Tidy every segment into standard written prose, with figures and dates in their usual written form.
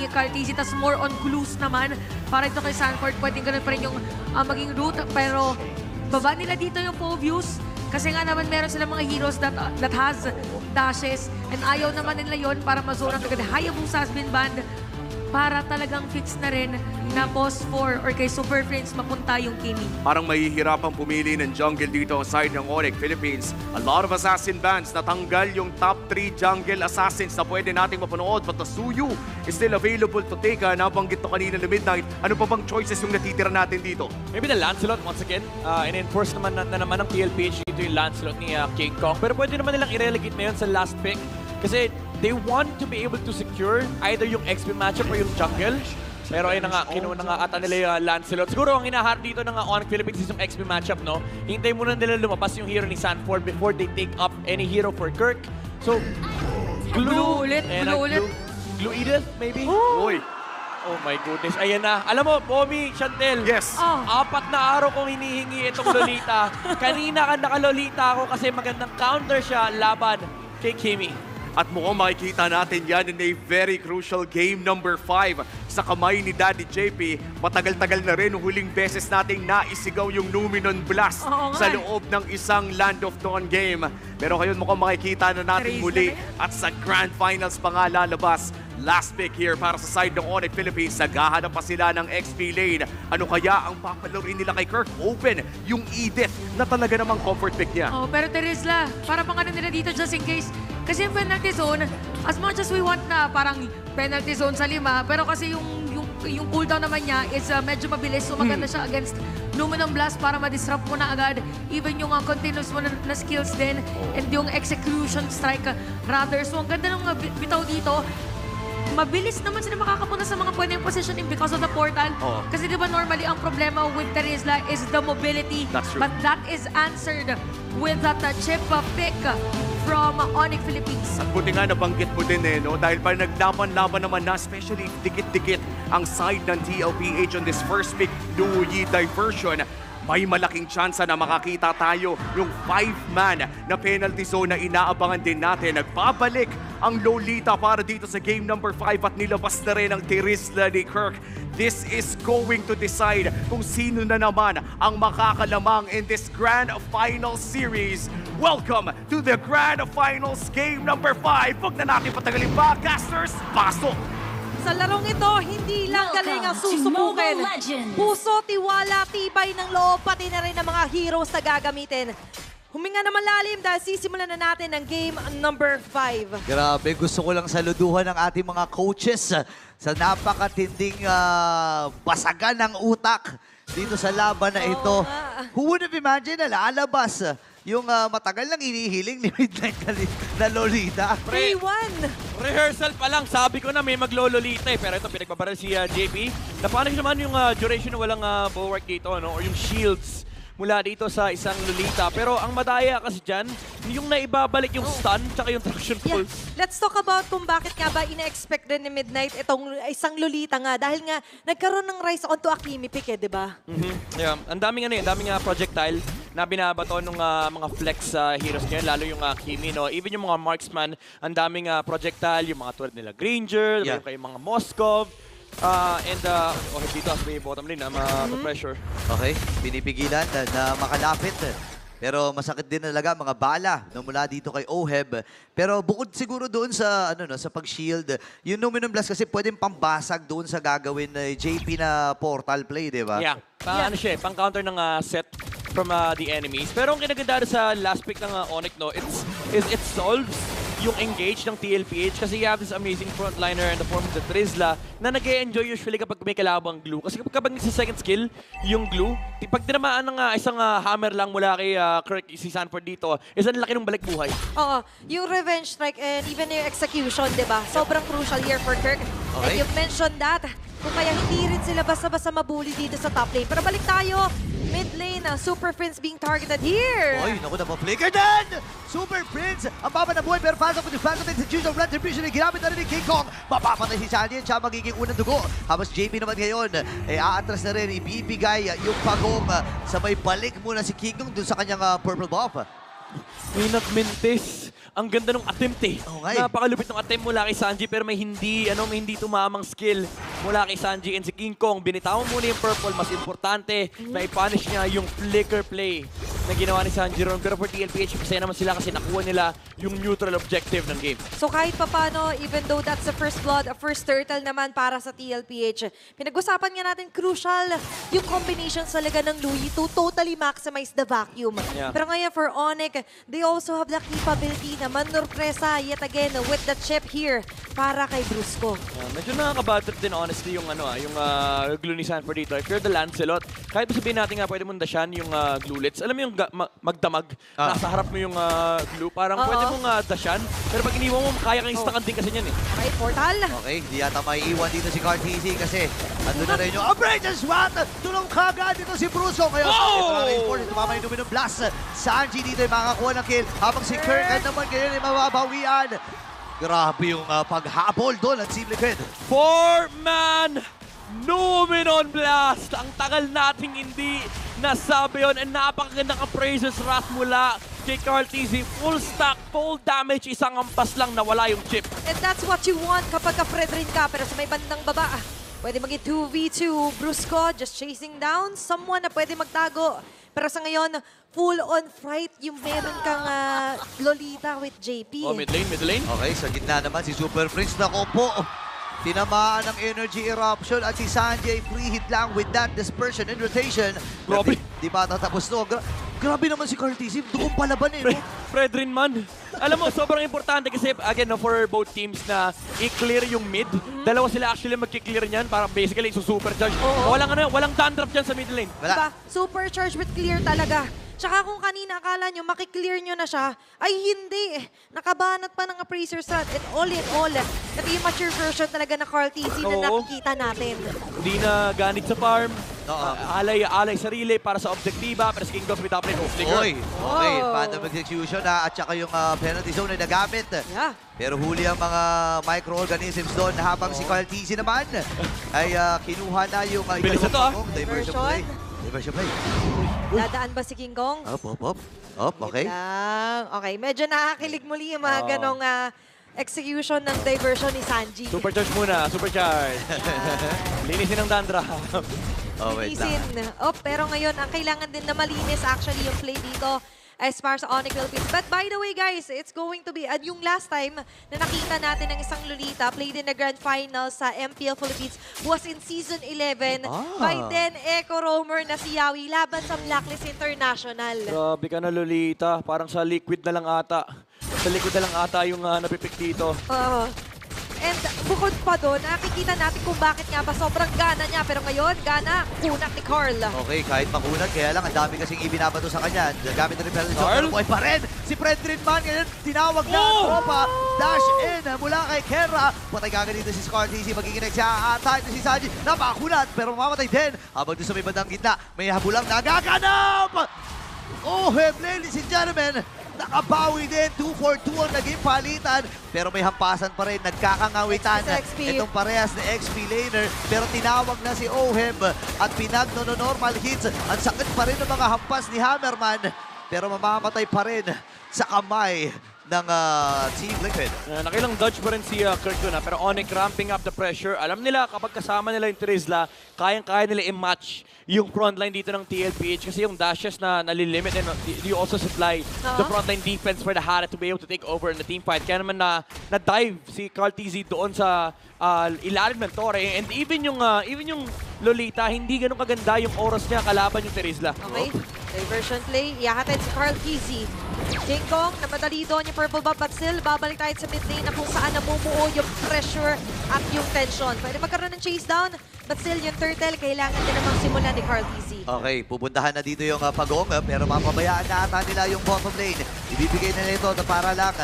si Cartesi, tas more on glues naman. Para ito kay Sanford, pwedeng ganun pa rin yung maging route. Pero baba nila dito yung Phobius. Kasi nga naman meron silang mga heroes that has dashes. And ayaw naman nila yon para mazone ang agad. Hayabusa has been banned para talagang fix na rin na boss 4 or kay Super Friends mapunta yung Kimi. Parang mahihirapang pumili ng jungle dito ang side ng Onyx Philippines. A lot of assassin bans. Natanggal yung top 3 jungle assassins na pwede nating mapanood. But the Suyu is still available to take. Nabanggit to kanina na midnight. Ano pa bang choices yung natitira natin dito? Maybe the Lancelot once again. In-enforce naman na naman ng PLPH dito yung Lancelot ni King Kong. Pero pwede naman nilang i-relegate na yun sa last pick. Kasi they want to be able to secure either yung XP matchup or yung jungle. Pero ayun na nga, kinuha na nga ata nila yung Lancelot. Siguro ang hinaharap dito ng Onyx Philippines is yung XP matchup, no? Hintay muna nila lumabas yung hero ni Sanford before they take up any hero for Kirk. So, Glue ulit, glue ulit. Glue Edith, maybe? Uy! Oh my goodness, ayan na. Alam mo, Pomi, Chantel, Yes. 4 na araw kong hinihingi itong Lolita. Kanina ka naka-Lolita ako kasi magandang counter siya laban kay Kimi. At mukhang makikita natin yan in a very crucial game number 5 sa kamay ni Daddy JP. Matagal-tagal na rin huling beses nating naisigaw yung Numinon Blast sa loob ng isang Land of Dawn game. Pero ngayon mukhang makikita na natin muli at sa Grand Finals pa nga lalabas. Last pick here para sa side ng Onyx Philippines. Naghahanap pa sila ng XP lane. Ano kaya ang papalarin nila kay Kirk? Open yung Edith na talaga namang comfort pick niya. Oh, pero Terizla, para pang ano nila dito just in case. Kasi yung penalty zone, as much as we want na parang penalty zone sa 5, pero kasi yung cooldown naman niya is medyo mabilis. So maganda siya against Luminum Blast para ma-disrupt mo na agad. Even yung continuous mo na skills din and yung execution strike rather. So ang ganda ng bitaw dito. Mabilis naman sila makakapunta sa mga pwedeng positioning because of the portal. Kasi di ba normally ang problema with Terizla is the mobility. That's true. But that is answered with that chip pick from Onyx Philippines. At buti nga nabanggit mo din no? Dahil pa naglaban-laban naman na, especially dikit-dikit ang side ng TLPH on this first pick, Luyi diversion. May malaking tsansa na makakita tayo yung 5-man na penalty zone na inaabangan din natin. Nagbabalik ang Lolita para dito sa game number 5 at nilabas na rin ang Terizla ni Kirk. This is going to decide kung sino na naman ang makakalamang in this Grand Finals series. Welcome to the Grand Finals game number 5. Huwag na natin patagalin pa, casters, pasok! Sa larong ito, hindi lang galing ang susubukin. Puso, tiwala, tibay ng loob, pati na rin ang mga heroes na gagamitin. Huminga naman lalim dahil sisimulan na natin ang game number 5. Grabe, gusto ko lang saluduhan ng ating mga coaches sa napakatinding basagan ng utak dito sa laban na ito. Who would have imagined na lalabas yung matagal lang inihiling ni Midnight na Lolita? 3-1. Rehearsal pa lang, sabi ko na may maglololita eh. Pero ito, pinagpaparal si JP. Napanig naman yung duration na walang bulwark dito, no? Or yung shields mula dito sa isang Lolita. Pero ang madaya kasi dyan, yung naibabalik yung stun tsaka yung traction pulse. Let's talk about kung bakit nga ba ina-expect rin ni Midnight itong isang Lolita nga. Dahil nga, nagkaroon ng rise onto Akimi pick eh, di ba? Yeah, ang daming projectile na binabato ng mga flex heroes niya, lalo yung Kimi, no? Even yung mga marksman, ang daming projectile, yung mga tulad nila Granger, yung kay mga Moskov, dito as may bottom lane, pressure. Okay, pinipigilan na makalapit. Pero masakit din talaga mga bala mula dito kay Oheb. Pero bukod siguro doon sa sa pag-shield, yung Numinum Blast kasi pwedeng pambasag doon sa gagawin ni JP na portal play, di ba? Yeah, ano siya, pang-counter ng set from the enemies. Pero ang kinaganda sa last pick ng Onyx, no, it solves yung engage ng TLPH kasi you have this amazing frontliner in the form of the Terizla na nag-e-enjoy usually kapag may kalabang glue. Kasi kapag sa second skill, yung glue, pag tinamaan ng isang hammer lang mula kay Kirk, si Sanford dito, is ang laki ng balik buhay. Oo, yung revenge strike and even yung execution, di ba? Sobrang crucial here for Kirk. And you've mentioned that. Kung kaya hindi rin sila basta-basta mabully dito sa top lane. Pero balik tayo, mid lane, Super Prince being targeted here. Oy, naku, napaflicker din! Super Prince, ang baba na buhay, pero fast off with the fast off execution of retribution na ginamit na rin ni King Kong. Mapapatay si Chalian, siya magiging unang dugo. Habang JP naman ngayon, aatras na rin, ibibigay yung pagong sabay balik muna si King Kong dun sa kanyang purple buff. May nagmintis ang ganda ng attempt eh. Okay. Napakalupit ng attempt mula kay Sanji pero may hindi tumamang skill mula kay Sanji and si King Kong. Binitawan muna yung purple, mas importante na i-punish niya yung flicker play na ginawa ni Sanji ron. Pero for TLPH, masaya naman sila kasi nakuha nila yung neutral objective ng game. So kahit papano, even though that's the first blood, a first turtle naman para sa TLPH, pinag-usapan nga natin crucial yung combinations talaga ng Louis to totally maximize the vacuum. Yeah. Pero ngayon for Onyx, they also have the capability na manurpresa yet again with the chip here para kay Brusco. Medyo nakaka-bad trip din honestly yung glue ni Sanford dito. If you're the Lancelot, kahit sabihin natin nga pwede mong dasyan yung glulets. Alam mo yung magdamag, nasa harap mo yung glue, parang pwede mong dasyan. Pero pag iniwan mo, kaya kang instakan din kasi yan eh. Okay, portal. Okay, hindi yata maiiwan dito si Carteezy kasi andun na rin yung Abrasion SWAT! Tulong kagad dito si Brusco. Kaya tumama yung Dominant Blast. Sanji dito ay makakuha ng kill. Habang si Kirk naman ngayon ay mababawian. Grabe yung paghabol doon at Team Liquid. 4-man Numenon Blast! Ang tagal nating hindi nasabi yun. And napakagandang appraisals wrath mula kay Carteezy. Full stack, full damage, isang ampas lang nawala yung chip. And that's what you want kapag ka-Fredrin ka. Pero sa may bandang baba, pwede maging 2v2. Brusco just chasing down someone na pwede magtago. Pero sa ngayon, full-on fight yung meron kang Lolita with JP. Oh, mid lane. Okay, sa gitna naman si Super Prince na kompo. Tinamaan ng energy eruption at si Sanji ay free hit lang with that dispersion and rotation. Grabe. Di ba tatapos to? Grabe naman si Carteezy. Doon palaban eh. No? Fredrin man. Alam mo, sobrang importante kasi, again, no, for both teams na i-clear yung mid. Dalawa sila actually magki-clear niyan para basically supercharge. Walang dandruff dyan sa mid lane. Wala. Diba? Supercharged with clear talaga. Tsaka kung kanina akala nyo makiklear nyo na siya, ay hindi. Nakabanat pa ng appraiser strat. And all in all, ito yung mature version talaga na Carteezy na Oo. nakikita natin. Hindi na ganit sa farm. Oo. Alay sarili para sa objektiba. Pero si King Dogs with top lane. Okay, Oh. Phantom execution at saka yung penalty zone ay nagamit. Yeah. Pero huli ang mga microorganisms doon habang si Carteezy naman ay kinuha na yung Bilis na to, diversion play. Diversion play. Dadaan ba si King Kong? Up, okay. Lang. Okay, medyo nakakilig muli yung mga ganong execution ng diversion ni Sanji. Supercharge muna. Supercharge. Linisin ng dandruff. Oh, wait lang. Linisin. Oh, pero ngayon, ang kailangan din na malinis actually yung play dito as far as Onyx Philippines. But by the way, guys, it's going to be, yung last time na nakita natin ng isang Lolita played in the Grand Final sa MPL Philippines was in Season 11 by then Echo Roamer na si Yawi laban sa Blacklist International. Grabe ka na, Lolita. Parang sa liquid na lang ata. Sa liquid na lang ata yung napipik dito. And bukod pa doon, nakikita natin kung bakit nga ba sobrang gana niya. Pero ngayon, gana, kunak ni Carl. Okay, kahit makunat, kaya lang ang dami kasing ibinabato sa kanya. Gamit na rin penalty zone, Carl? pero buhay pa rin. Si Fredrin man ngayon, tinawag na ang tropa. Dash in mula kay Kera. Patay kagad dito si Carteezy, magiging nagsa-atay si Sanji. Napakunat, pero mamamatay din. Habang doon sa may bandang gitna, may habulang nagaganap! Oh, ladies and gentlemen, nakabawi din. 2-4-2 ang naging palitan. Pero may hampasan pa rin. Nagkakangawitan. XP. Itong parehas na XP laner. Pero tinawag na si Oheb at pinag-normal hits. Ang sakit pa rin ng mga hampas ni Hammerman. Pero mamamatay pa rin sa kamay ng Team Liquid. Nakilang dodge pa rin si Kirk doon. Pero Onyx ramping up the pressure. Alam nila kapag kasama nila yung Trizla, kayang-kaya nila i-match yung frontline dito ng TLPH kasi yung dashes na nalilimit and you also supply the frontline defense for the Hara to be able to take over in the team fight. Kaya naman na-dive si Carteezy doon sa ilalim ng Torre. And even yung Lolita, hindi ganun kaganda yung oras niya kalaban yung Trizla. Okay, diversion play. Iyahatid si Carteezy. King Kong, namadali doon yung purple buff, but still, babalik tayo sa mid lane na kung saan namumuo yung pressure at yung tension. Pwede magkaroon ng chase down, but still, yung turtle, kailangan din namang simulan ni Carteezy. Okay, pupuntahan na dito yung Pagong, pero mapabayaan na ata nila yung bottom lane. Ibibigay na ito na para lang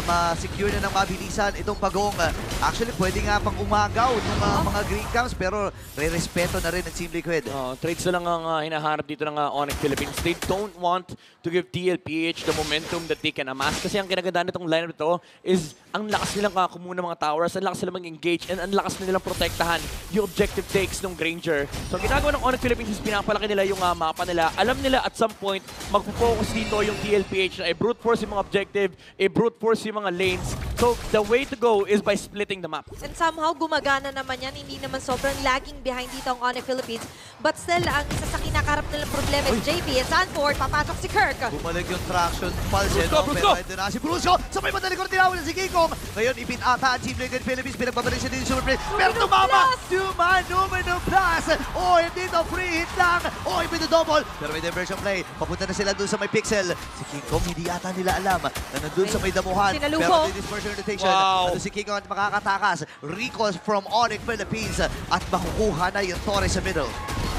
ma-secure na ng mabilisan itong Pagong. Actually, pwede nga pang umagaw ng mga green camps, pero re-respeto na rin ng Team Liquid. Trades na lang ang hinahanap dito ng Onyx Philippines. They don't want to give TLPH the momentum that they can amass. Kasi ang kinagandaan nitong lineup ito is ang lakas nilang kumuha ng mga towers, ang lakas nilang mag-engage, and ang lakas nilang protektahan yung objective takes ng Granger. So ang ginagawa ng Onyx Philippines is pinapalaki nila yung mapa nila. Alam nila at some point, magpo-focus dito yung TLPH na i-brute force yung mga objective, i-brute force yung mga lanes. So, the way to go is by splitting the map. And somehow, gumagana naman yan. Hindi naman sobrang lagging behind dito ang Onyx Philippines. But still, ang isa sa kinakarap nilang problema is JP. And Sanford, papasok si Kirk. Bumalik yung traction pulse, Brusco, no? Brusco! Pero ito na si Brusco. Sa may madalikor, tinawal na si Kingkong. Ngayon, ipin ata ang Team Liquid Philippines. Pinagbabalik siya din yung Super Play. Pero tumama! Numano plus! Oh, hindi to free hit lang. Oh, ipin double. Pero may diversion play. Papunta na sila dun sa may pixel. Si Kingkong, hindi yata nila alam na nandun sa may damuhan. Sinalubong. Pero may dispersion rotation. Wow. Ano si Kingkong at makakatakas. Recalls from Onyx Philippines. At makukuha na yung Torres sa middle.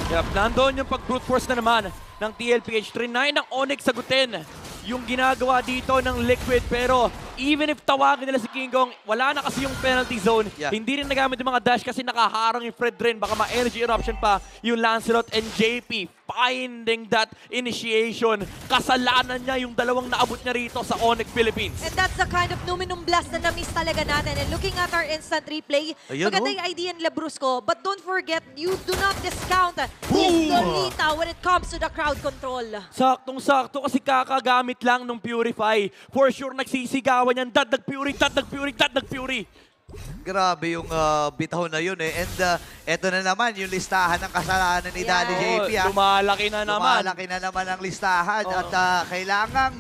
Yep, nandoon yung pag-brute force na naman ng TLPH. Trinay ng Onyx sagutin yung ginagawa dito ng Liquid, pero even if tawagin nila si King Kong, wala na kasi yung penalty zone. Yeah. Hindi rin nagamit yung mga dash kasi nakaharang yung Fred Rin. Baka ma-energy eruption pa yung Lancelot and JP finding that initiation. Kasalanan niya yung dalawang naabot niya rito sa Onyx Philippines. And that's the kind of Numinum Blast na na-miss talaga natin. And looking at our instant replay, Ayun, maganda oh. yung idea nila, Brusco. But don't forget, you do not discount his Lolita when it comes to the crowd control. Saktong-sakto kasi kakagamit lang nung Purify. For sure, nagsisigawan yan. Dadag Fury, dadag Fury, dadag Fury. Grabe yung bitaw na yun eh. And eto na naman yung listahan ng kasalanan ni Daddy Yeah. JP. ah. Lumalaki na naman. Lumalaki na naman ang listahan Oo. at kailangang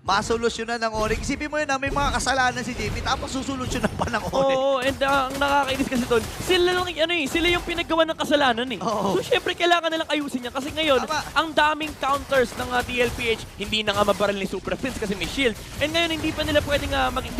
masolusyonan ng Onyx. Isipin mo yun na may mga kasalanan si JP tapos susolusyonan pa ng Onyx. Oo, and ang nakakainis kasi doon, sila yung pinaggawa ng kasalanan eh. Oo. So syempre kailangan nilang ayusin yan kasi ngayon, Tama. ang daming counters ng TLPH, hindi na nga mabaril ni Super Prince kasi may shield. And ngayon hindi pa sila pwedeng maging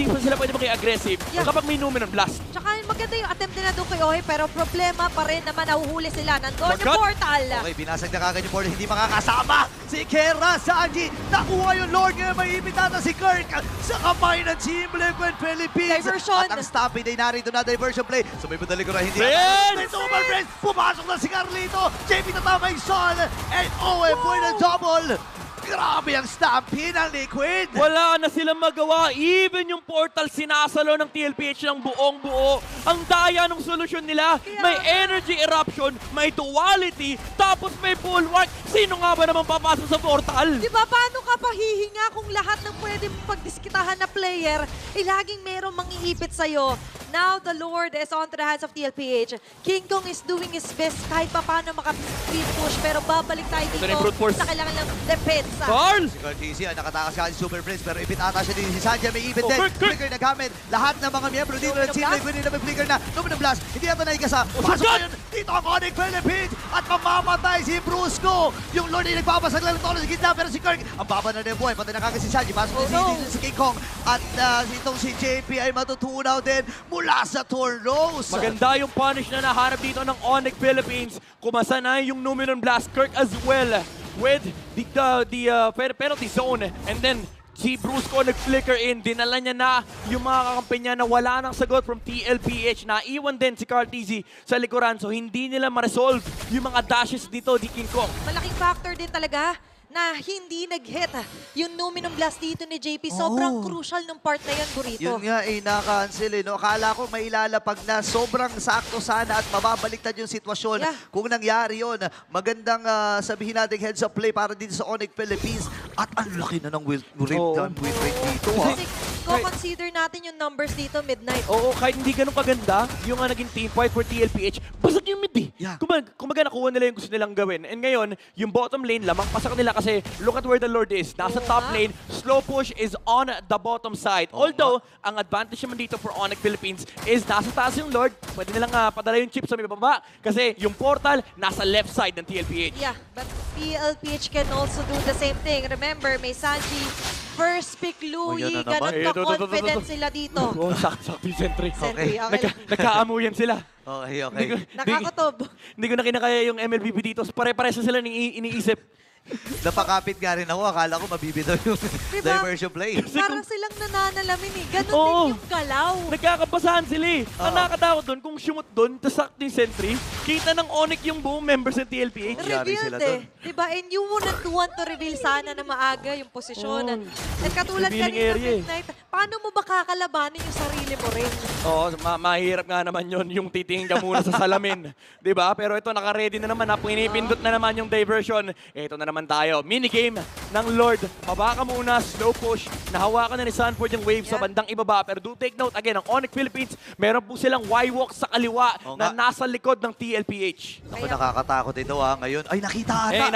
aggressive Yeah. kapag may Numinum Blast. Tsaka maganda yung attempt nila doon kay Ohe, pero problema pa rin naman, nahuhuli sila. Nandun yung Bagat. portal. Okay, binasag na kagad yung board. Hindi makakasama si Kera Sanji. Nakuha yung Lord. Ngayon may ibitata si Kirk sa kamay ng Team Liquid Philippines. Diversion. At ang stopping ay narito na diversion play. So may padali ko na hindi. Friends! May super friends. Pumasok na si Carlito. JP tatama yung Sol. And OM for the double. Grabe ang stampin ng Liquid. Wala na silang magawa. Even yung portal sinasalo ng TLPH ng buong buo. Ang daya ng solusyon nila. May energy eruption, may duality, tapos may bulwark. Sino nga ba naman papasok sa portal? Di ba, paano ka pahihinga kung lahat ng pwede mong pagdiskitahan na player, laging merong mangiipit sa'yo? Now, the Lord is onto the hands of TLPH. King Kong is doing his best kahit pa paano maka-speed push, pero babalik tayo Ito na yung brute dito force. sa kailangan ng depensa. Carl! Si Carl TC, nakatakas ka si Super Prince, pero ipit ata siya din si Sanjay. May ipit Oh, din. Kirk! Flicker na gamit. Lahat ng mga miyembro dito ng Luminum Team Blast. Liquid na may flicker na. Luminum Blast. Hindi ata naikasa. Pasok shot! ngayon dito ang Onyx Philippines. At mamamatay si Brusco. Yung Lord ay nagbabasag lang ng tono sa gitna. Pero si Kirk, ang baba na rin buhay. Patay na kagad si Sanjay. Pasok din Oh, no. si King Kong. At itong si JP ay matutunaw din mula sa Tornos. Maganda yung punish na naharap dito ng Onyx Philippines. Kumasa na yung Numinum Blast. Kirk as well with the penalty zone. And then si Brusco nag-flicker in. Dinala niya na yung mga kakampi niya na wala nang sagot from TLPH. Naiwan din si Carl TZ sa likuran. So hindi nila ma-resolve yung mga dashes dito di King Kong. Malaking factor din talaga na hindi nag-hit yung Numinum Blast dito ni JP. Sobrang crucial ng part na yun, Burrito. Yun nga na-cancel eh. No? Akala ko may ilalapag na sobrang sakto sana at mababaliktad yung sitwasyon. Yeah. Kung nangyari yun, magandang sabihin natin heads up play para dito sa Onyx Philippines. At ang laki na ng win rate dito. Kasi kung consider natin yung numbers dito, midnight. Oo, kahit hindi ganun kaganda, yung naging team fight for TLPH, basag yung mid eh. Yeah. Kumaga nakuha nila yung gusto nilang gawin. And ngayon, yung bottom lane, lamang pasak nila kasi look at where the Lord is. Nasa Oo top nga. lane, slow push is on the bottom side. Although, ang advantage naman dito for Onyx Philippines is nasa taas yung Lord. Pwede nilang padala yung chip sa may baba. Kasi yung portal, nasa left side ng TLPH. Yeah, but PLPH can also do the same thing. Remember, may Sanji, first pick Louie, Ayan na ganun naman. ka-confident sila dito. Oo, sakto yung sentry. Sentry, okay lang. Nagkaamuyan sila. Okay, okay. Hindi ko- Nakakutob. Hindi ko na kinakaya yung MLBB dito. Pare-pares na sila iniisip. Napakapit nga rin ako. Akala ko mabibitaw yung Diba? diversion play. Parang silang nananalamin eh. Ganun Oo. din yung galaw. Nagkakabasahan sila eh. Ang nakakatakot doon, kung shoot doon, tas sakto yung sentry, kita ng Onyx yung buong members ng TLPH. Yari sila Revealed eh. Diba? And you wouldn't want to reveal sana na maaga yung posisyon. Oo. And katulad Revealing kanina, area eh. Midnight, paano mo ba kakalabanin yung sarili mo rin? Oo, mahirap nga naman yon yung titingin ka muna sa salamin. 'Di ba? Pero ito, naka-ready na naman. Pinipindot na naman yung diversion. Ito na naman tayo. Minigame ng Lord. Mabaka muna, slow push. Nahawakan na ni Sanford yung wave sa bandang ibaba. Pero do take note, again, ang Onyx Philippines, meron po silang Y-walk sa kaliwa Oo na nga. nasa likod ng TLPH. Ako, nakakatakot ito ngayon. Ay, nakita ata. Eh,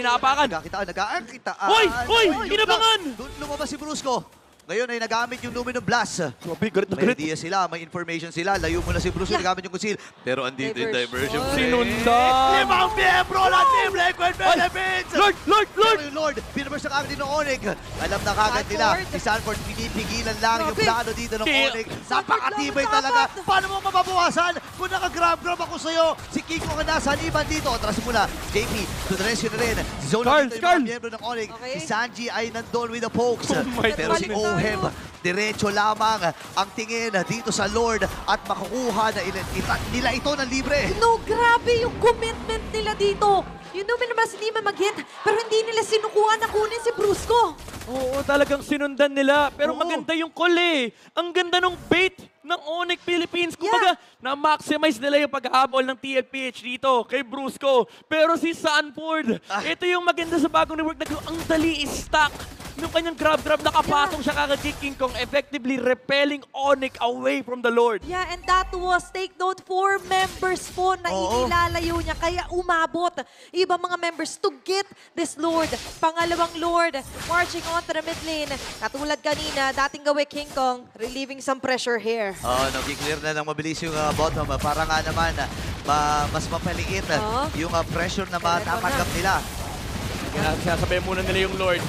inaapakan. Nagkakitaan. Oy! Binabangan! Doon lumabas si Brusco. Ngayon ay nagamit yung Luminous Blast. Grabe, galit na May galit. idea sila, may information sila. Layo muna si Brusco, nagamit yung conceal. Pero andito yung diversion. Sinundan! Limang miyembro ng Team Liquid Philippines! Lord! Pero yung Lord, binaburst ang agad din ng Onyx. Alam na kagad nila, Sanford. si Sanford pinipigilan lang yung Grabe. plano dito ng Kaya- Onyx. Sanford Napakatibay lang, talaga. dapat. Paano mo mababawasan? Kung naka-grab ako sa'yo, si Kiko ka nasa haniban dito. Atras muna, JP, to the rescue na rin. Si Zona Carl, dito yung Carl. mga miyembro ng Onyx. Okay. Si Sanji ay nandun with the pokes. Oh my Pero si goodness. Oheb, diretso lamang ang tingin dito sa Lord at makukuha na nila ito ng libre. No, grabe yung commitment nila dito. Yung Luminous hindi man mag-hit, pero hindi nila sinukuha na kunin si Brusco. Oo, talagang sinundan nila. Pero Oo. maganda yung call eh. Ang ganda ng bait ng Onyx Philippines. Kumbaga, na-maximize nila yung pag-ahabol ng TLPH dito kay Brusco. Pero si Sanford, ito yung maganda sa bagong rework. Ang dali is-stack. Nung kanyang grab-grab, nakapatong siya kagad kay King Kong, effectively repelling Onyx away from the Lord. Yeah, and that was, take note, 4 members po na Oo. inilalayo niya. Kaya umabot ibang mga members to get this Lord. Pangalawang Lord, marching on to the mid lane. Katulad kanina, dating gawe King Kong, relieving some pressure here. Nag-clear na ng mabilis yung bottom. Para nga naman, mas mapaliit yung pressure na matatanggap nila. Sinasabi muna nila yung Lord.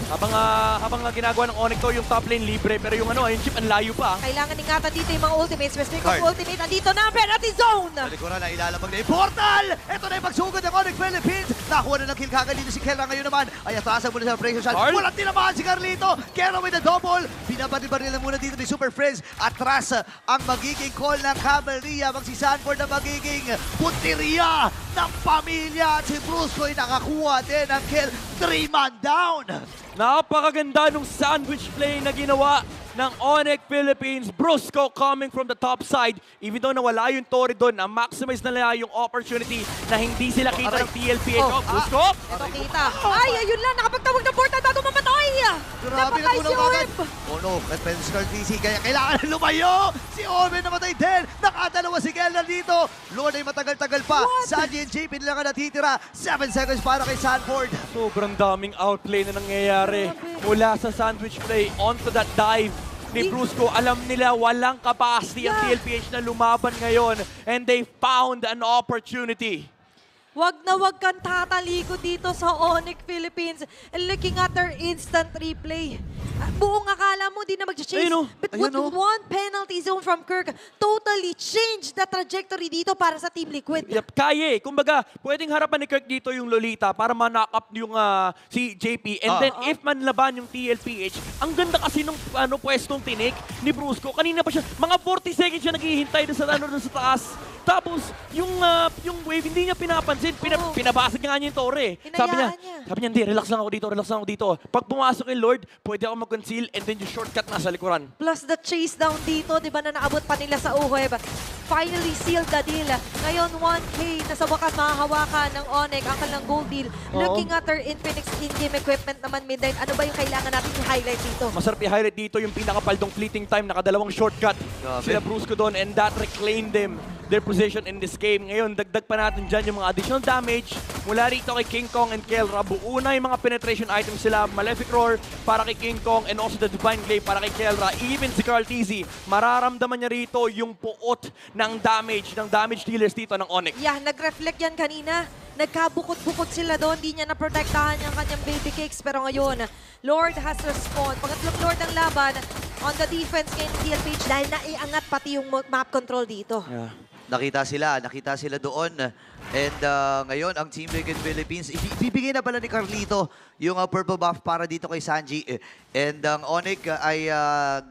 Habang ginagawa ng Onyx to, yung top lane libre, pero yung yung chip ang layo pa. Kailangan ingatan dito yung mga ultimates. Speaking Card. of ultimate, andito na ang penalty zone! Sa likuran na ilalabag na yung portal! Ito na yung pagsugod ng Onyx Philippines! Nakuha na ng kill kagad dito si Kelra ngayon naman. Ay atrasan muna sa break shot. Card. Walang tinamaan si Carlito! Kelra with the double! Binabari-baril na muna dito ni Super Friends. Atras ang magiging call ng Cavalria. Si Sanford na magiging punteriya ng pamilya. At si Brusco ay nakakuha din ng kill. 3-man down! Napakaganda nung sandwich play na ginawa ng Onyx Philippines. Brusco coming from the top side. Even though nawala yung Tori doon, na-maximize na nila yung opportunity na hindi sila kita ng TLPH. Oh, Brusco! Ito kita. Ay, ayun lang, nakapagtawag ng portal bago mamatay! Grabe Napatay na si tulang agad. Orb! Oh no, at Scar TC, kaya kailangan na lumayo. Si Orbe namatay din. Nakadalawa si Kelner dito. Lord ay matagal-tagal pa. Sanji and JP nila ka natitira. 7 seconds para kay Sanford. Sobrang daming outplay na nangyayari mula sa sandwich play onto that dive ni Brusco. Alam nila walang capacity ang TLPH na lumaban ngayon and they found an opportunity. Wag na wag kang tatalikod dito sa Onyx Philippines. And looking at their instant replay. Buong akala mo di na mag-chase. Ayun, oh. But Ayun, with oh. one penalty zone from Kirk, totally changed the trajectory dito para sa Team Liquid. Yep, kaya eh. Kumbaga, pwedeng harapan ni Kirk dito yung Lolita para ma-knock up yung si JP. And then if manlaban yung TLPH, ang ganda kasi nung pwestong tinik ni Brusco. Kanina pa siya, mga 40 seconds siya naghihintay doon sa taas. Tapos, yung wave, hindi niya pinapansin. Pinabasag niya nga niya yung Torre. Sabi niya, hindi, relax lang ako dito. Pag pumasok yung Lord, pwede ako mag-conceal and then yung shortcut nasa likuran. Plus the chase down dito, di ba na naabot pa nila sa Uheb. Finally sealed the deal. Ngayon 1K na sa wakas mahahawakan ng Onyx ang kanilang gold deal. Looking at their Infinix in-game equipment naman midnight, ano ba yung kailangan natin i-highlight dito? Masarap i-highlight dito yung pinakapaldong fleeting time, nakadalawang shortcut. Grabe. Sila Brusco doon and that reclaimed them their position in this game. Ngayon, dagdag pa natin dyan yung mga additional damage mula rito kay King Kong and Kelra. Buo na yung mga penetration items sila. Malefic Roar para kay King Kong and also the Divine Glaive para kay Kelra. Even si Carl TZ, mararamdaman niya rito yung puot ng damage dealers dito ng Onyx. Yeah, nag-reflect yan kanina. Nagkabukod-bukod sila doon. Di niya naprotektahan yung kanyang baby cakes. Pero ngayon, Lord has respawned. Pangatlong Lord ang laban on the defense kay TLPH dahil naiangat pati yung map control dito. Yeah. Nakita sila doon. And ngayon, ang Team Liquid Philippines, ibibigay na pala ni Carlito yung purple buff para dito kay Sanji. And ang Onyx ay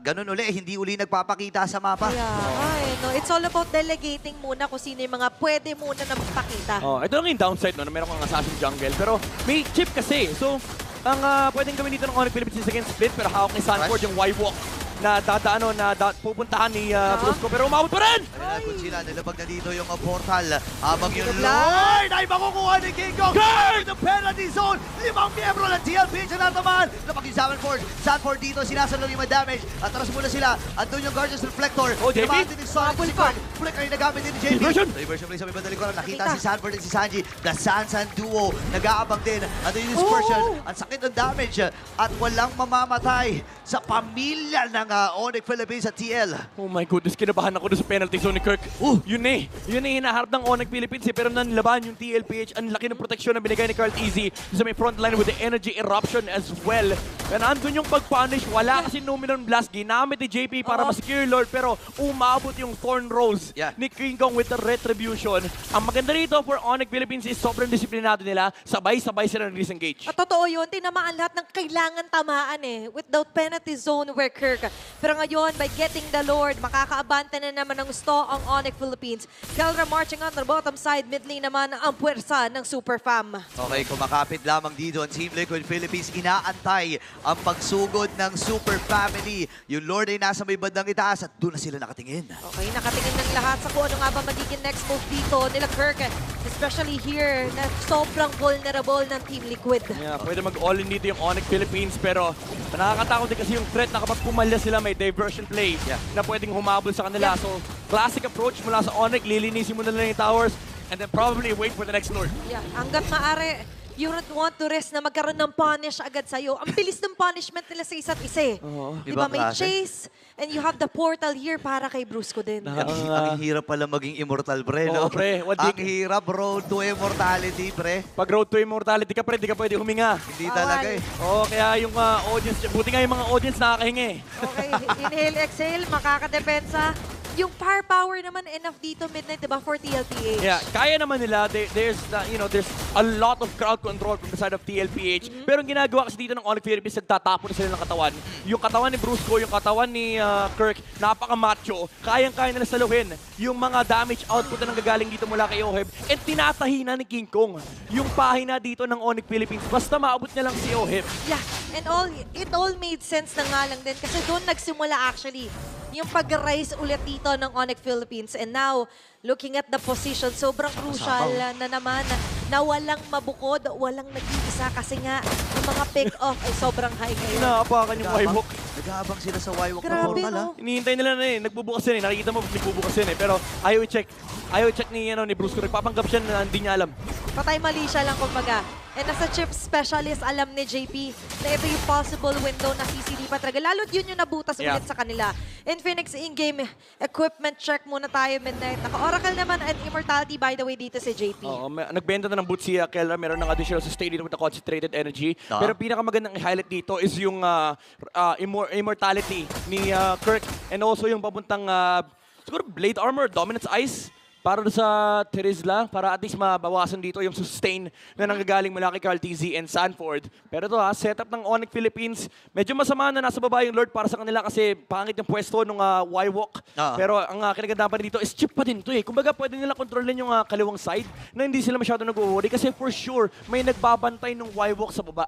ganun uli, hindi uli nagpapakita sa mapa. Yeah, no, it's all about delegating muna kung sino yung mga pwede muna na magpakita. Oh, ito lang yung downside, no, na meron kang assassin jungle. Pero may chip kasi. So, ang pwedeng gawin dito ng Onyx Philippines is against split, pero hawak ni Sanford yung Y-walk. na pupuntahan ni Brusco. Pero umabot pa rin! Ayan, kung sila, nilabag na dito yung portal. Habang yung Lord ay makukuha ni King Kong. Guard! The penalty zone. 5 miyembro ng TLPH na natamaan. Labag yung Sanford. Sanford dito, sinasalong yung damage. Atras muna sila. Andun yung Guardian's Reflector. Oh, JP? Tinamaan din yung Sonic Bubble si pa. Kurt. Flicker yung nagamit din ni JP. Diversion! Diversion play sa may bandang likuran. Nakita si Sanford at si Sanji. The Sansan duo. Nag-aabang din. Andun yung dispersion. Ang sakit ng damage. At walang mamamatay sa pamilya ng Onyx Philippines at TL. Oh my goodness, kinabahan ako doon sa penalty zone ni Kirk. Yun eh. Yun eh, hinaharap ng Onyx Philippines eh. Pero nanlaban yung TLPH. Ang laki ng proteksyon na binigay ni Carl Easy sa may front line with the energy eruption as well. Pero andun yung pag-punish. Wala kasi Numenon Blast. Ginamit ni JP para ma-secure Lord. Pero umabot yung Thorn Rose ni King Kong with the retribution. Ang maganda rito for Onyx Philippines is sobrang disiplinado nila. Sabay-sabay sila ng-disengage. At totoo yun, tinamaan lahat ng kailangan tamaan eh. Without penalty zone where Kirk. Pero ngayon, by getting the Lord, makakaabante na naman ng gusto ang Onyx Philippines. Kelra marching on the bottom side, mid lane naman ang puwersa ng Super Fam. Okay, kumakapit lamang dito ang Team Liquid Philippines. Inaantay ang pagsugod ng Super Family. Yung Lord ay nasa may bandang itaas at doon na sila nakatingin. Okay, nakatingin ng lahat sa kung ano nga ba magiging next move dito nila Kirk. Especially here, na sobrang vulnerable ng Team Liquid. Yeah, pwede mag-all-in dito yung Onyx Philippines pero nakakatakot din kasi yung threat na kapag pumalya sila may diversion play na pwedeng humabol sa kanila. So, classic approach mula sa Onyx, lilinisin mo na lang yung towers and then probably wait for the next Lord. Yeah, hanggat maaari, you don't want to risk na magkaroon ng punish agad sa'yo. Ang bilis ng punishment nila sa isa't isa eh. Diba, Ibang may klase. chase and you have the portal here para kay Brusco din. Ang hirap pala maging immortal, pre, no? Oo, pre. Ang hirap, road to immortality, pre. Pag road to immortality ka pre, di ka pwede huminga. Hindi talaga eh. Oo, kaya yung audience, buti nga yung mga audience nakakahinga eh. Okay, inhale, exhale, makakadepensa. Yung firepower naman enough dito midnight, diba, for TLPH. Yeah, kaya naman nila. There's a lot of crowd control from the side of TLPH. Pero ang ginagawa kasi dito ng Onyx Philippines, nagtatapon na sila ng katawan. Yung katawan ni Brusco, yung katawan ni Kirk, napaka-macho. Kayang-kaya nila saluhin yung mga damage output na nanggagaling dito mula kay Oheb. And tinatahi na ni King Kong yung pahina dito ng Onyx Philippines. Basta maabot niya lang si Oheb. Yeah, and it all made sense na nga lang din kasi doon nagsimula actually yung pag-rise ulit dito ng Onyx Philippines. And now, looking at the position, sobrang crucial na naman na walang mabukod, walang nag-iisa kasi nga yung mga pick-off ay sobrang high ngayon. Naapakan yung Y-Walk. Nag-aabang sila sa Y-Walk na Grabe, portal, no? Hinihintay nila na eh. Nagbubukas yan eh. Nakikita mo nagbubukas yan eh. Pero ayaw i-check. Ayaw i-check ni Brusco. Nagpapanggap siya na hindi niya alam. Patay mali siya lang kumbaga. And as a chip specialist, alam ni JP na ito yung possible window na sisilipat talaga. Lalo't yun yung nabutas ulit sa kanila. In Phoenix in-game, equipment check muna tayo midnight. Naka-Oracle naman and Immortality by the way dito si JP. Oo, nagbenta na ng boot si Kelra. Meron ng additional sustain dito with the concentrated energy. Pero pinakamagandang i-highlight dito is yung immortality ni Kirk and also yung papuntang siguro Blade Armor, Dominance Ice. Para sa Terizla, para at least mabawasan dito yung sustain na nanggagaling mula kay Carl TZ and Sanford. Pero ito setup ng Onyx Philippines, medyo masama na nasa baba yung Lord para sa kanila kasi pangit yung pwesto ng Y-Walk. Pero ang kinagandaan dito is chip pa din ito eh. Kumbaga pwede nila kontrolin yung kaliwang side na hindi sila masyado nag-worry kasi for sure may nagbabantay ng Y-Walk sa baba.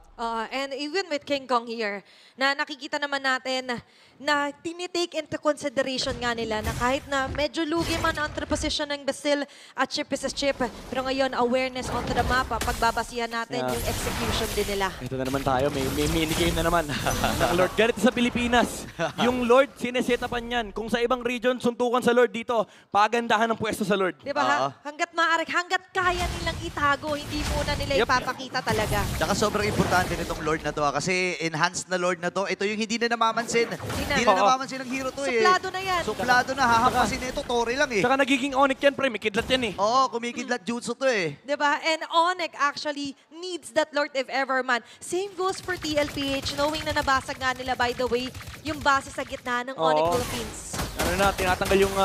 And even with King Kong here, na nakikita naman natin na tinitake into consideration nga nila na kahit na medyo lugi man ang position ng Basil at chip is a chip. Pero ngayon, awareness onto the map, pagbabasihan natin yung execution din nila. Ito na naman tayo, may minigame na naman. ng Lord. Ganito sa Pilipinas. Yung Lord, sinesetapan yan. Kung sa ibang region, suntukan sa Lord dito, pagandahan ng pwesto sa Lord. Di ba? Hanggat maaari, hanggat kaya nilang itago, hindi muna nila ipapakita talaga. Tsaka sobrang importante nitong Lord na to kasi enhanced na Lord na to. Ito yung hindi na namamansin. Hindi na namamansin ng hero to Suplado na yan. Suplado na, hahampasin na ito, Tori lang eh. Saka nagiging Onyx yan, pre. May kidlat yan eh. Oo, kumikidlat jutsu to eh. Diba? And Onyx actually needs that Lord if ever man. Same goes for TLPH, knowing na nabasag nga nila, by the way, yung base sa gitna ng Onyx Philippines. Ano na, tinatanggal yung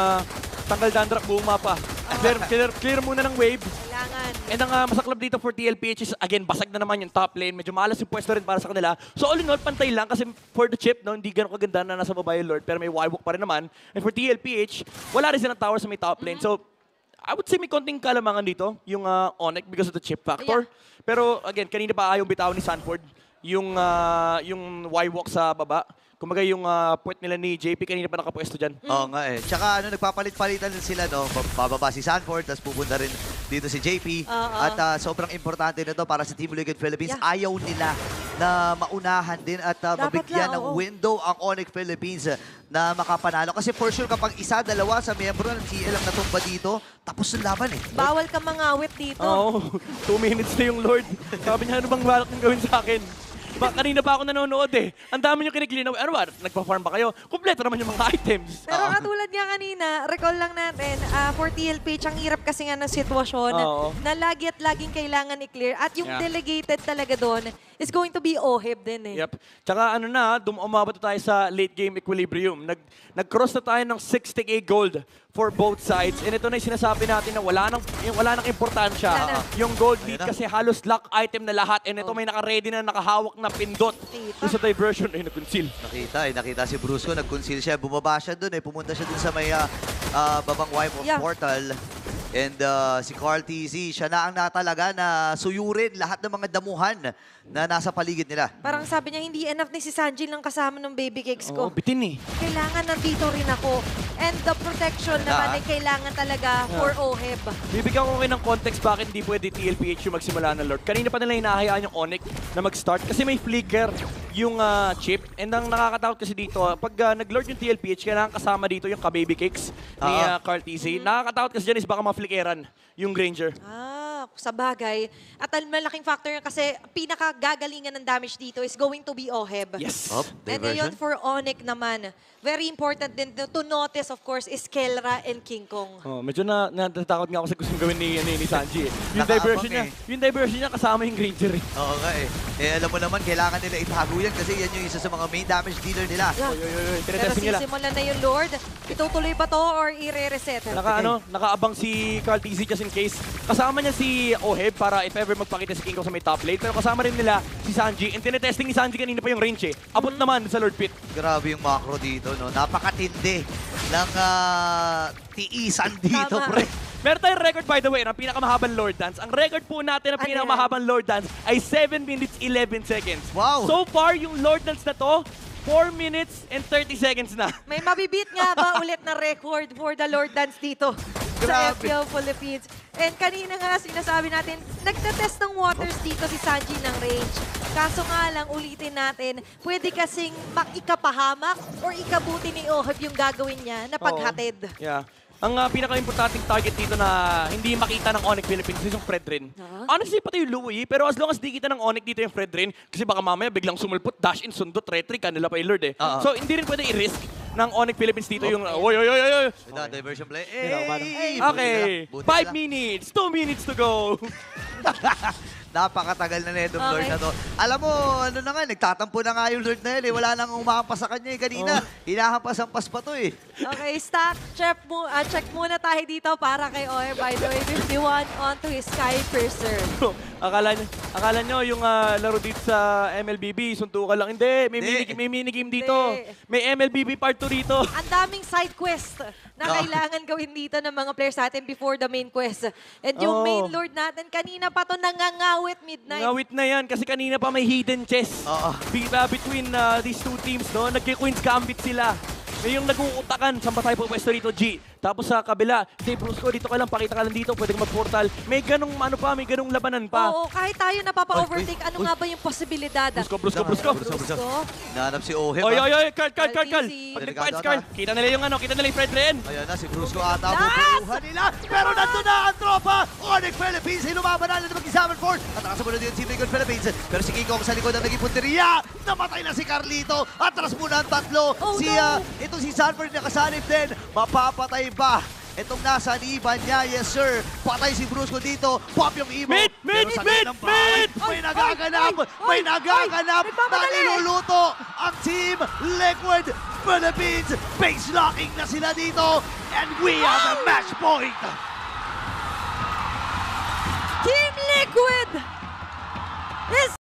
tanggal dandruff buong mapa. Clear muna ng wave. Kailangan. And ang masaklap dito for TLPH is, again, basag na naman yung top lane. Medyo malas yung pwesto rin para sa kanila. So all in all, pantay lang kasi for the chip, no, hindi ganun kaganda na nasa baba yung Lord, pero may Y-Walk pa rin naman. And for TLPH, wala rin silang tower sa may top lane. So I would say may konting kalamangan dito, yung Onyx because of the chip factor. Pero again, kanina pa ayaw bitaw ni Sanford yung Y-Walk sa baba. Kumbaga yung puwet nila ni JP kanina pa nakapwesto dyan. Oo nga eh. Tsaka nagpapalit-palitan din sila, no? Bababa si Sanford, tapos pupunta rin dito si JP. At sobrang importante na to para sa Team Liquid Philippines. Yeah. Ayaw nila na maunahan din at mabigyan lang, ng oo. window ang Onyx Philippines na makapanalo. Kasi for sure kapag isa, dalawa sa miyembro ng TL ang natumba dito, tapos ang laban eh. Bawal ka mangawit dito. Oo, 2 minutes na yung Lord. Sabi niya, ano bang balak niyong gawin sa akin? Kanina pa ako nanonood eh. Ang dami niyo kiniklinaw. Ano ba? Nagpa-farm ba kayo? Kompleto naman yung mga items. Pero katulad nga kanina, recall lang natin, for TLPH, ang hirap kasi nga ng sitwasyon Oo. na lagi at laging kailangan i-clear. At yung Yeah. delegated talaga doon is going to be OHIB din eh. Yep. Tsaka ano na, umabot na tayo sa late game equilibrium. Nag-cross na tayo ng 60k gold for both sides. And ito na yung sinasabi natin na wala nang importansya. Wala na. Yung gold lead Ayun na. kasi halos lock item na lahat. And ito may naka-ready na nakahawak na pindot. Kita. Doon sa diversion ay nag-conceal. Nakita si Brusco, nag-conceal siya. Bumaba siya dun eh. Pumunta siya dun sa may babang wipe of Yeah. portal. And si Carl TZ, siya na ang natalaga na suyurin lahat ng mga damuhan na nasa paligid nila. Parang sabi niya, hindi enough ni si Sanji lang kasama ng baby cakes Oo, ko. bitin eh. Kailangan nandito rin ako. And the protection naman ay kailangan talaga for OHIB. Bibigyan ko kayo ng context bakit hindi pwede TLPH yung magsimula ng Lord. Kanina pa nila hinahayaan yung Onyx na mag-start kasi may flicker yung chip. And ang nakakatakot kasi dito, pag nag-Lord yung TLPH, kailangan kasama dito yung ka-baby cakes ni Carl TZ. Nakakatakot kasi dyan is baka ma-flickeran yung Granger. Sa bagay. At ang malaking factor yun kasi pinakagagalingan ng damage dito is going to be OHIB. Yes. And ngayon for Onyx naman, very important din to notice, of course, is Kelra and King Kong. Oh, medyo natatakot nga ako sa gustong gawin ni Sanji. Yung Nakaabang diversion niya kasama yung Granger eh. Oo nga eh. Alam mo naman, kailangan nila itago yan kasi yan yung isa sa mga main damage dealer nila. Yeah. Pero Tinetesting nila. sisimulan na yung Lord. Itutuloy ba to or i-reset? Nakaabang si Carl TZ just in case. Kasama niya si Oheb para if ever magpakita si King Kong sa may top lane. Pero kasama rin nila si Sanji. And tinetesting ni Sanji kanina pa yung range eh. Abot naman sa Lord Pit. Grabe yung macro dito, no? Napakatindi ng tiisan dito, Tama. pre. Meron tayong record by the way ng pinakamahabang Lord Dance. Ang record po natin ng Ano pinakamahabang Lord Dance ay 7 minutes 11 seconds. Wow. So far, yung Lord Dance na to, 4 minutes and 30 seconds na. May mabibit nga ba ulit na record for the Lord Dance dito sa Grabe. FPL Philippines? And kanina nga sinasabi natin, nagtatest ng waters dito si Sanji ng range. Kaso nga lang, ulitin natin, pwede kasing ikapahamak or ikabuti ni Oheb yung gagawin niya na paghatid. Oo. Yeah. Ang pinaka-importanting target dito na hindi makita ng Onyx Philippines is yung Fredrin. Honestly, pati yung Louie, pero as long as di kita ng Onyx dito yung Fredrin, kasi baka mamaya biglang sumulput, dash in, sundot, retry, kanila pa yung Lord eh. So, hindi rin pwede i-risk ng Onyx Philippines dito yung, oy. Ito, diversion play. Okay, Buti 5 sila. minutes, 2 minutes to go. Napakatagal na netong Lord na to. Alam mo, ano na nga, nagtatampo na nga yung Lord na yun eh. Wala nang umahampas sa kanya eh. Kanina, hinahampas-hampas pa to eh. Okay, stack. Check muna tayo dito para kay Oheb. By the way, 51 onto his Sky Piercer. akala nyo yung laro dito sa MLBB, suntukan lang. Hindi, may minigame dito. Hindi. May MLBB part 2 rito. Ang daming side quest na kailangan gawin dito ng mga players natin before the main quest. And yung main lord natin, kanina pa to nangangawit midnight. Ngawit na yan kasi kanina pa may hidden chest. Oo. Between these two teams, no? Nagki-Queen's Gambit sila. May yung nag-uutakan, saan ba tayo pupwesto rito, G? Tapos sa kabila, hey Brusco, dito ka lang, pakita ka lang dito, pwede kang mag-portal. May ganong may ganong labanan pa. Oo, kahit tayo napapa-overtake, ano nga ba yung posibilidad? Brusco. Nahanap si Oheb. Oy, Carl. Pag Easy. nag-fights, Carl, kita nila yung Fredrin. Ayan na, si Brusco ata bubuhan nila. Pero nandun na ang tropa. Onyx Philippines, hinumaban na ng mag-isaman force. Atras muna din si Liquid Philippines. Pero si King Kong sa likod ang naging punteriya. Namatay na si Carlito. Atras muna ang tatlo. Oh, no. Ito si Sanford nakasanib din. Mapapatay ba? Itong nasa iban niya, yes sir. Patay si Brusco dito. Pop yung emo. Mid! Pero sa ganang bahay, may nagaganap. May nagaganap na niluluto ang Team Liquid Philippines. Base locking na sila dito. And we have the match point.